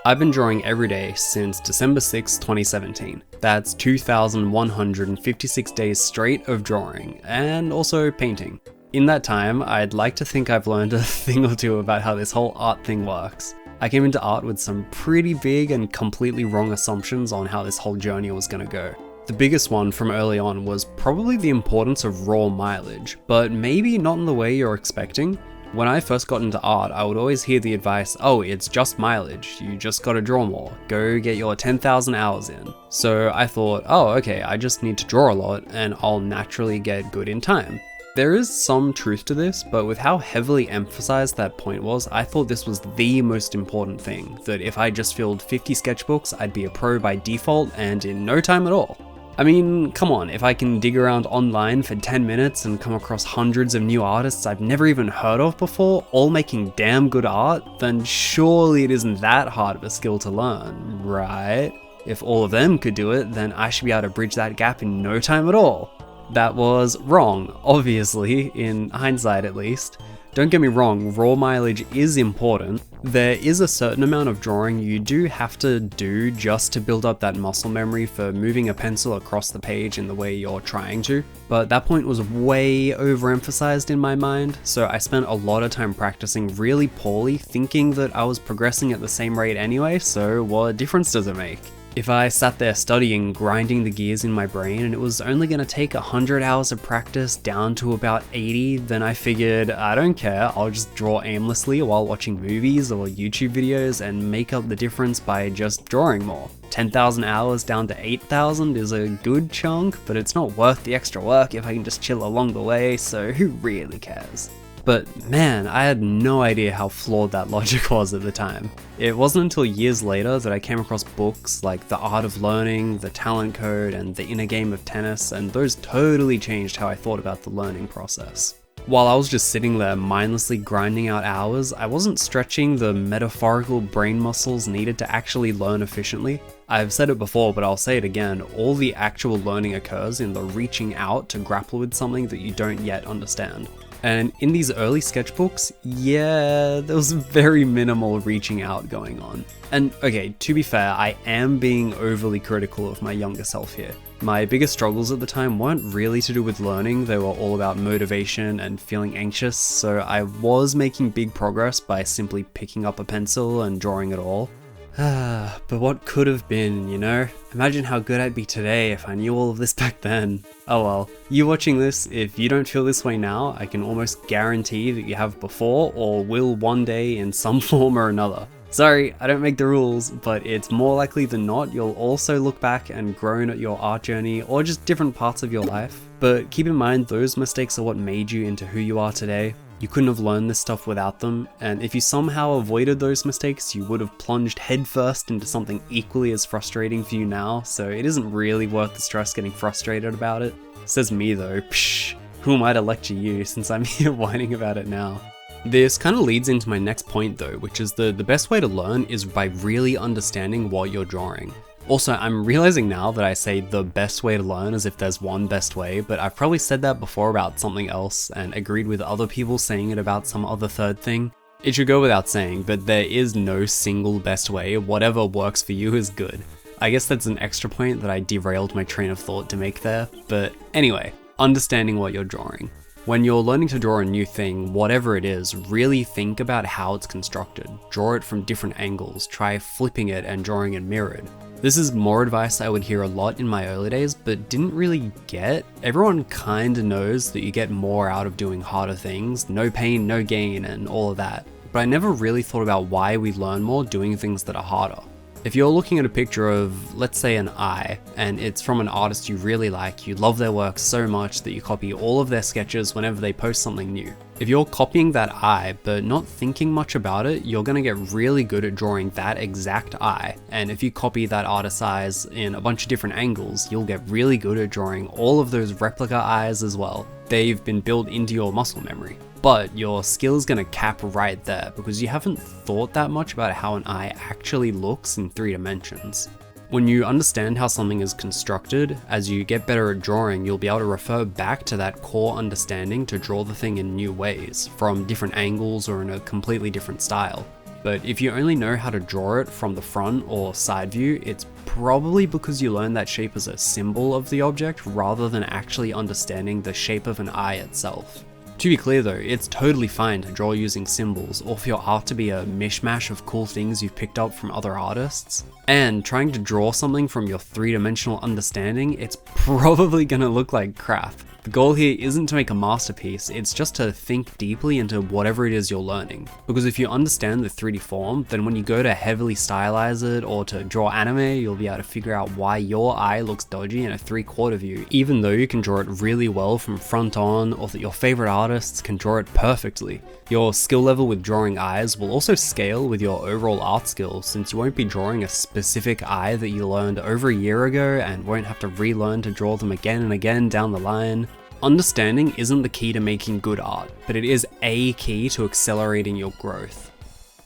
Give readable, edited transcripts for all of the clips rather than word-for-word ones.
I've been drawing every day since December 6, 2017. That's 2,156 days straight of drawing, and also painting. In that time, I'd like to think I've learned a thing or two about how this whole art thing works. I came into art with some pretty big and completely wrong assumptions on how this whole journey was gonna go. The biggest one from early on was probably the importance of raw mileage, but maybe not in the way you're expecting. When I first got into art, I would always hear the advice, oh, it's just mileage, you just gotta draw more, go get your 10,000 hours in. So I thought, oh, okay, I just need to draw a lot and I'll naturally get good in time. There is some truth to this, but with how heavily emphasized that point was, I thought this was the most important thing, that if I just filled 50 sketchbooks, I'd be a pro by default and in no time at all. I mean, come on, if I can dig around online for 10 minutes and come across hundreds of new artists I've never even heard of before, all making damn good art, then surely it isn't that hard of a skill to learn, right? If all of them could do it, then I should be able to bridge that gap in no time at all. That was wrong, obviously, in hindsight at least. Don't get me wrong, raw mileage is important. There is a certain amount of drawing you do have to do just to build up that muscle memory for moving a pencil across the page in the way you're trying to, but that point was way overemphasized in my mind, so I spent a lot of time practicing really poorly, thinking that I was progressing at the same rate anyway, so what difference does it make? If I sat there studying, grinding the gears in my brain, and it was only going to take 100 hours of practice down to about 80, then I figured, I don't care, I'll just draw aimlessly while watching movies or YouTube videos and make up the difference by just drawing more. 10,000 hours down to 8,000 is a good chunk, but it's not worth the extra work if I can just chill along the way, so who really cares? But man, I had no idea how flawed that logic was at the time. It wasn't until years later that I came across books like The Art of Learning, The Talent Code, and The Inner Game of Tennis, and those totally changed how I thought about the learning process. While I was just sitting there mindlessly grinding out hours, I wasn't stretching the metaphorical brain muscles needed to actually learn efficiently. I've said it before, but I'll say it again, all the actual learning occurs in the reaching out to grapple with something that you don't yet understand. And in these early sketchbooks, yeah, there was very minimal reaching out going on. And okay, to be fair, I am being overly critical of my younger self here. My biggest struggles at the time weren't really to do with learning, they were all about motivation and feeling anxious, so I was making big progress by simply picking up a pencil and drawing at all. But what could have been, you know? Imagine how good I'd be today if I knew all of this back then. Oh well, you watching this, if you don't feel this way now, I can almost guarantee that you have before or will one day in some form or another. Sorry, I don't make the rules, but it's more likely than not you'll also look back and grown at your art journey or just different parts of your life. But keep in mind those mistakes are what made you into who you are today. You couldn't have learned this stuff without them, and if you somehow avoided those mistakes, you would have plunged headfirst into something equally as frustrating for you now, so it isn't really worth the stress getting frustrated about it. Says me though, psh, who am I to lecture you since I'm here whining about it now? This kind of leads into my next point though, which is the best way to learn is by really understanding what you're drawing. Also, I'm realizing now that I say the best way to learn as if there's one best way, but I've probably said that before about something else and agreed with other people saying it about some other third thing. It should go without saying, but there is no single best way, whatever works for you is good. I guess that's an extra point that I derailed my train of thought to make there, but anyway, understanding what you're drawing. When you're learning to draw a new thing, whatever it is, really think about how it's constructed. Draw it from different angles, try flipping it and drawing it mirrored. This is more advice I would hear a lot in my early days, but didn't really get. Everyone kinda knows that you get more out of doing harder things, no pain, no gain, and all of that. But I never really thought about why we learn more doing things that are harder. If you're looking at a picture of, let's say, an eye, and it's from an artist you really like, you love their work so much that you copy all of their sketches whenever they post something new. If you're copying that eye, but not thinking much about it, you're gonna get really good at drawing that exact eye. And if you copy that artist's eyes in a bunch of different angles, you'll get really good at drawing all of those replica eyes as well. They've been built into your muscle memory. But your skill is going to cap right there because you haven't thought that much about how an eye actually looks in 3 dimensions. When you understand how something is constructed, as you get better at drawing, you'll be able to refer back to that core understanding to draw the thing in new ways, from different angles or in a completely different style. But if you only know how to draw it from the front or side view, it's probably because you learned that shape as a symbol of the object rather than actually understanding the shape of an eye itself. To be clear though, it's totally fine to draw using symbols or for your art to be a mishmash of cool things you've picked up from other artists. And trying to draw something from your three-dimensional understanding, it's probably gonna look like crap. The goal here isn't to make a masterpiece, it's just to think deeply into whatever it is you're learning. Because if you understand the 3D form, then when you go to heavily stylize it or to draw anime, you'll be able to figure out why your eye looks dodgy in a 3/4 view, even though you can draw it really well from front on, or that your favorite artists can draw it perfectly. Your skill level with drawing eyes will also scale with your overall art skill, since you won't be drawing a specific eye that you learned over a year ago and won't have to relearn to draw them again and again down the line. Understanding isn't the key to making good art, but it is a key to accelerating your growth.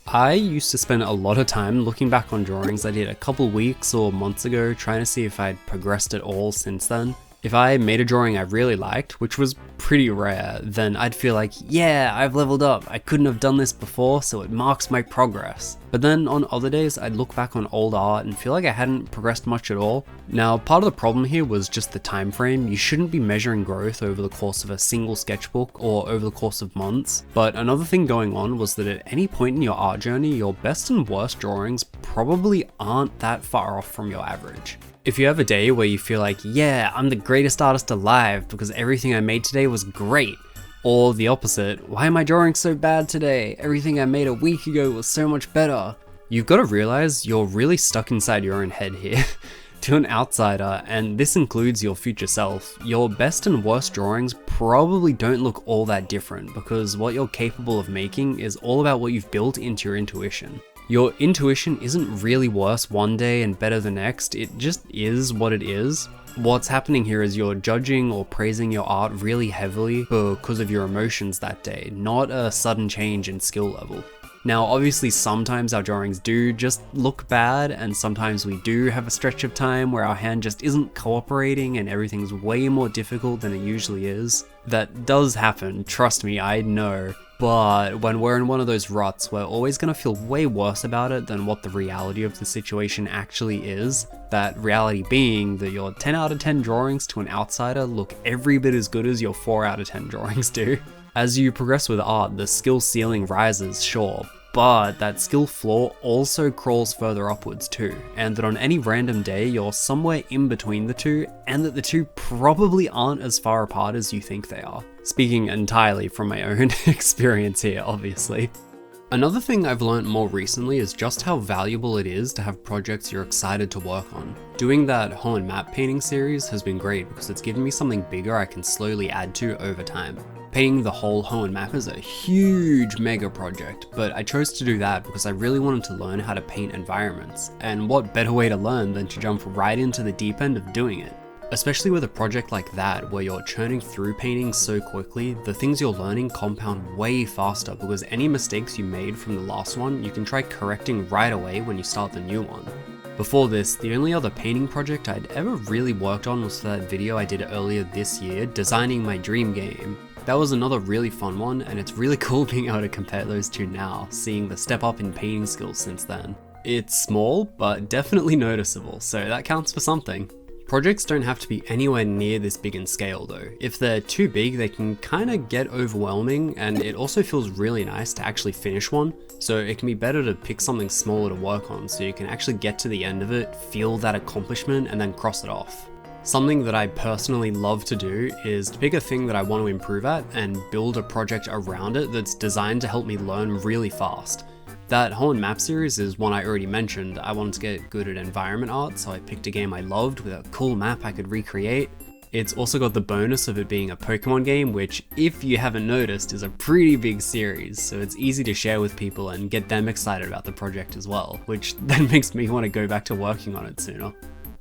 I used to spend a lot of time looking back on drawings I did a couple weeks or months ago, trying to see if I'd progressed at all since then. If I made a drawing I really liked, which was pretty rare, then I'd feel like, yeah, I've leveled up, I couldn't have done this before, so it marks my progress. But then on other days, I'd look back on old art and feel like I hadn't progressed much at all. Now, part of the problem here was just the time frame. You shouldn't be measuring growth over the course of a single sketchbook or over the course of months. But another thing going on was that at any point in your art journey, your best and worst drawings probably aren't that far off from your average. If you have a day where you feel like, yeah, I'm the greatest artist alive because everything I made today was great, or the opposite, why am I drawing so bad today? Everything I made a week ago was so much better. You've got to realize you're really stuck inside your own head here. To an outsider, and this includes your future self, your best and worst drawings probably don't look all that different because what you're capable of making is all about what you've built into your intuition. Your intuition isn't really worse one day and better the next, it just is what it is. What's happening here is you're judging or praising your art really heavily because of your emotions that day, not a sudden change in skill level. Now obviously sometimes our drawings do just look bad, and sometimes we do have a stretch of time where our hand just isn't cooperating and everything's way more difficult than it usually is. That does happen, trust me, I know. But when we're in one of those ruts, we're always going to feel way worse about it than what the reality of the situation actually is. That reality being that your 10 out of 10 drawings to an outsider look every bit as good as your 4 out of 10 drawings do. As you progress with art, the skill ceiling rises, sure, but that skill floor also crawls further upwards too, and that on any random day you're somewhere in between the two, and that the two probably aren't as far apart as you think they are. Speaking entirely from my own experience here, obviously. Another thing I've learned more recently is just how valuable it is to have projects you're excited to work on. Doing that Wahoo map painting series has been great because it's given me something bigger I can slowly add to over time. Painting the whole Wahoo map is a huge mega project, but I chose to do that because I really wanted to learn how to paint environments, and what better way to learn than to jump right into the deep end of doing it. Especially with a project like that, where you're churning through paintings so quickly, the things you're learning compound way faster because any mistakes you made from the last one, you can try correcting right away when you start the new one. Before this, the only other painting project I'd ever really worked on was for that video I did earlier this year, designing my dream game. That was another really fun one, and it's really cool being able to compare those two now, seeing the step up in painting skills since then. It's small, but definitely noticeable, so that counts for something. Projects don't have to be anywhere near this big in scale though. If they're too big, they can kinda get overwhelming, and it also feels really nice to actually finish one. So it can be better to pick something smaller to work on so you can actually get to the end of it, feel that accomplishment, and then cross it off. Something that I personally love to do is to pick a thing that I want to improve at and build a project around it that's designed to help me learn really fast. That Wahoo map series is one I already mentioned. I wanted to get good at environment art, so I picked a game I loved with a cool map I could recreate. It's also got the bonus of it being a Pokemon game, which, if you haven't noticed, is a pretty big series, so it's easy to share with people and get them excited about the project as well, which then makes me want to go back to working on it sooner.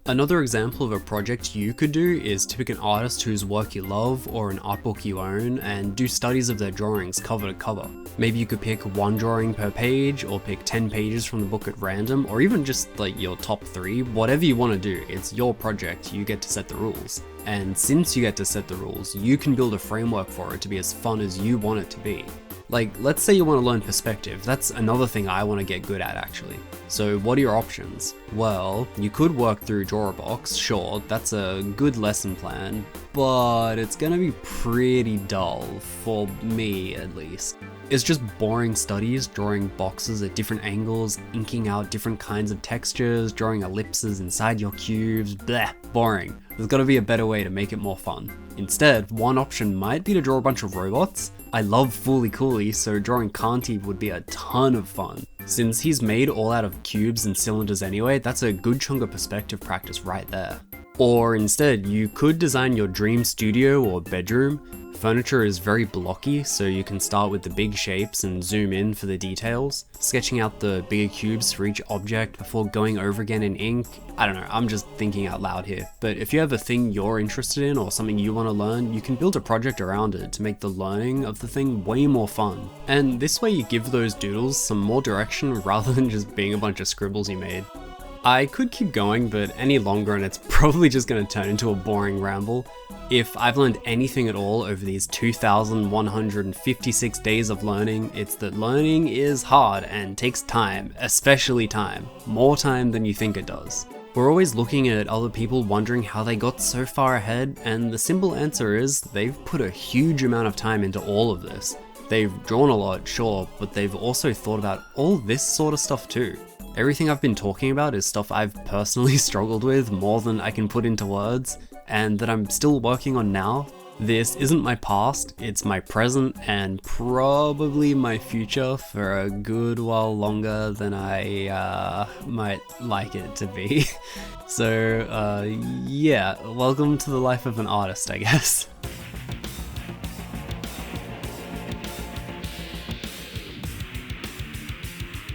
Another example of a project you could do is to pick an artist whose work you love or an art book you own and do studies of their drawings cover to cover. Maybe you could pick one drawing per page, or pick 10 pages from the book at random, or even just like your top 3, whatever you want to do. It's your project, you get to set the rules. And since you get to set the rules, you can build a framework for it to be as fun as you want it to be. Like, let's say you want to learn perspective. That's another thing I want to get good at, actually. So what are your options? Well, you could work through Box, sure, that's a good lesson plan, but it's gonna be pretty dull, for me at least. It's just boring studies, drawing boxes at different angles, inking out different kinds of textures, drawing ellipses inside your cubes, bleh, boring. There's gotta be a better way to make it more fun. Instead, one option might be to draw a bunch of robots. I love Fooly Cooley, so drawing Kanti would be a ton of fun. Since he's made all out of cubes and cylinders anyway, that's a good chunk of perspective practice right there. Or instead, you could design your dream studio or bedroom. Furniture is very blocky, so you can start with the big shapes and zoom in for the details, sketching out the bigger cubes for each object before going over again in ink. I don't know, I'm just thinking out loud here. But if you have a thing you're interested in or something you want to learn, you can build a project around it to make the learning of the thing way more fun. And this way you give those doodles some more direction rather than just being a bunch of scribbles you made. I could keep going, but any longer and it's probably just going to turn into a boring ramble. If I've learned anything at all over these 2,156 days of learning, it's that learning is hard and takes time, especially time. More time than you think it does. We're always looking at other people wondering how they got so far ahead, and the simple answer is they've put a huge amount of time into all of this. They've drawn a lot, sure, but they've also thought about all this sort of stuff too. Everything I've been talking about is stuff I've personally struggled with more than I can put into words, and that I'm still working on now. This isn't my past, it's my present, and probably my future for a good while longer than I might like it to be. So yeah, welcome to the life of an artist, I guess.